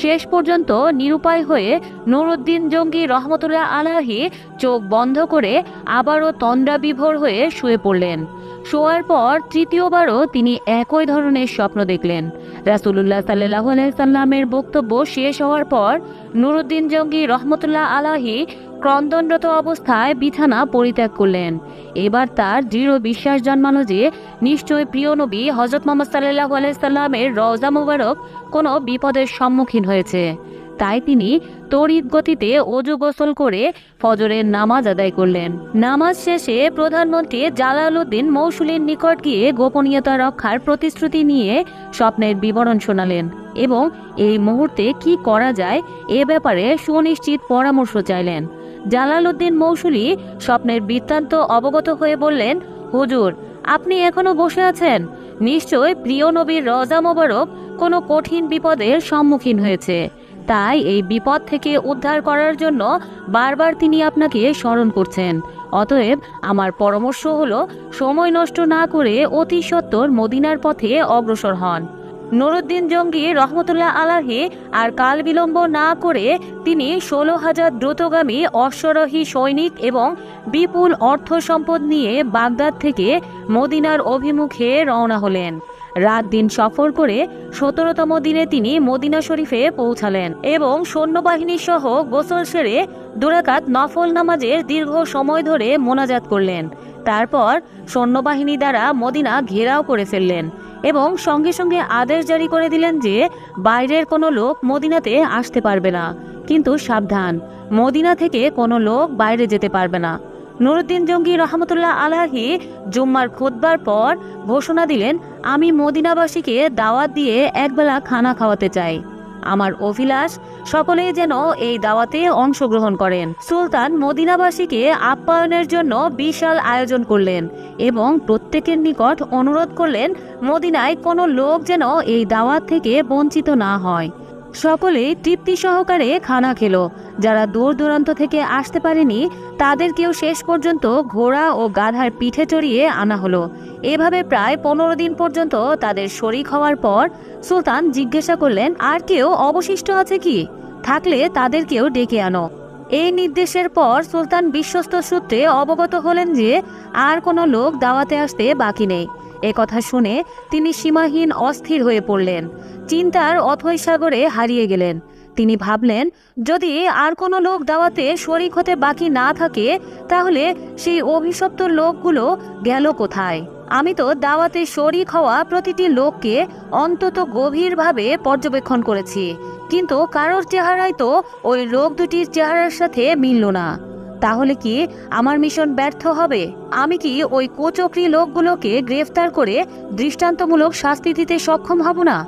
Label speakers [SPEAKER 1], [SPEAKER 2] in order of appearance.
[SPEAKER 1] শেষ পর্যন্ত নিরুপায় হয়ে নুরউদ্দিন জঙ্গি রহমতুল্লাহ আলাহি চোখ বন্ধ করে আবারও তন্দ্রাবিভোর হয়ে শুয়ে পড়লেন। শোয়ার পর তৃতীয়বারও তিনি একই ধরনের স্বপ্ন দেখলেন। রাসূলুল্লাহ সাল্লাল্লাহু আলাইহি সাল্লামের বক্তব্য শেষ হওয়ার পর নুরউদ্দিন জঙ্গি রহমতুল্লাহ আলাহি ক্রন্দনরত অবস্থায় বিছানা পরিত্যাগ করলেন। এবার তার দৃঢ় বিশ্বাস জন্মালো যে নিশ্চয় প্রিয় নবী হযরত মুহাম্মদ সাল্লাল্লাহু আলাইহি সাল্লামের রওজা মুবারক কোনো বিপদের সম্মুখীন হয়েছে। তাই তিনি তড়িৎ গতিতে ওযু গোসল করে ফজরের নামাজ আদায় করলেন। নামাজ শেষে প্রধানমন্ত্রী জালালউদ্দিন মৌসুলীর নিকট গিয়ে গোপনীয়তা রক্ষার প্রতিশ্রুতি নিয়ে স্বপ্নের বিবরণ শোনালেন এবং এই মুহূর্তে কি করা যায় এ ব্যাপারে সুনিশ্চিত পরামর্শ চাইলেন। জালালউদ্দিন মৌসুলী স্বপ্নের বৃত্তান্ত অবগত হয়ে বললেন, হুজুর, আপনি এখনো বসে আছেন। নিশ্চয় প্রিয় নবীর রওজা মোবারক কোনো কঠিন বিপদের সম্মুখীন হয়েছে। তাই এই বিপদ থেকে উদ্ধার করার জন্য বারবার তিনি আপনাকে স্মরণ করছেন। অতএব আমার পরামর্শ হলো, সময় নষ্ট না করে অতি সত্বর মদিনার পথে অগ্রসর হন। নুরউদ্দিন জঙ্গি রহমতুল্লাহ আলাহি আর কাল বিলম্ব না করে তিনি 16,000 দ্রুতগামী অশ্বারোহী সৈনিক এবং বিপুল অর্থ সম্পদ নিয়ে বাগদাদ থেকে মদিনার অভিমুখে রওনা হলেন। রাত দিন সফর করে 17তম দিনে তিনি মদিনা শরীফে পৌঁছালেন এবং সৈন্যবাহিনী সহ গোসল সেরে 2 রাকাত নফল নামাজের দীর্ঘ সময় ধরে মোনাজাত করলেন। তারপর সৈন্যবাহিনী দ্বারা মদিনা ঘেরাও করে ফেললেন এবং সঙ্গে সঙ্গে আদেশ জারি করে দিলেন যে বাইরের কোনো লোক মদিনাতে আসতে পারবে না, কিন্তু সাবধান, মদিনা থেকে কোনো লোক বাইরে যেতে পারবে না। নুরউদ্দিন জঙ্গি রহমতুল্লাহ আলাহি জুম্মার খুতবার পর ঘোষণা দিলেন, আমি মদিনাবাসীকে দাওয়াত দিয়ে একবেলা খানা খাওয়াতে চাই। আমার অভিলাষ সকলেই যেন এই দাওয়াতে অংশগ্রহণ করেন। সুলতান মদিনাবাসীকে আপ্যায়নের জন্য বিশাল আয়োজন করলেন এবং প্রত্যেকের নিকট অনুরোধ করলেন মদিনায় কোনো লোক যেন এই দাওয়াত থেকে বঞ্চিত না হয়। সকলেই তৃপ্তি সহকারে খানা খেলো। যারা দূর দূরান্ত থেকে আসতে পারেনি তাদেরকেও শেষ পর্যন্ত ঘোড়া ও গাধার পিঠে চড়িয়ে আনা হলো। এভাবে প্রায় 15 দিন পর্যন্ত তাদের শরীক হওয়ার পর সুলতান জিজ্ঞাসা করলেন, আর কেউ অবশিষ্ট আছে কি? থাকলে তাদেরকেও ডেকে আনো। এই নির্দেশের পর সুলতান বিশ্বস্ত সূত্রে অবগত হলেন যে আর কোনো লোক দাওয়াতে আসতে বাকি নেই। এ কথা শুনে তিনি সীমাহীন অস্থির হয়ে পড়লেন, চিন্তার অথৈ সাগরে হারিয়ে গেলেন। তিনি ভাবলেন, যদি আর কোনো লোক দাওয়াতে শরীক হতে বাকি না থাকে তাহলে সেই অভিশপ্ত লোকগুলো গেল কোথায়? আমি তো দাওয়াতে শরীক হওয়া প্রতিটি লোককে অন্তত গভীরভাবে পর্যবেক্ষণ করেছি, কিন্তু কারোর চেহারায় তো ওই লোক দুটির চেহারার সাথে মিলল না। তাহলে কি আমার মিশন ব্যর্থ হবে? আমি কি ওই কুচক্রী লোকগুলোকে গ্রেফতার করে দৃষ্টান্তমূলক শাস্তি দিতে সক্ষম হব না?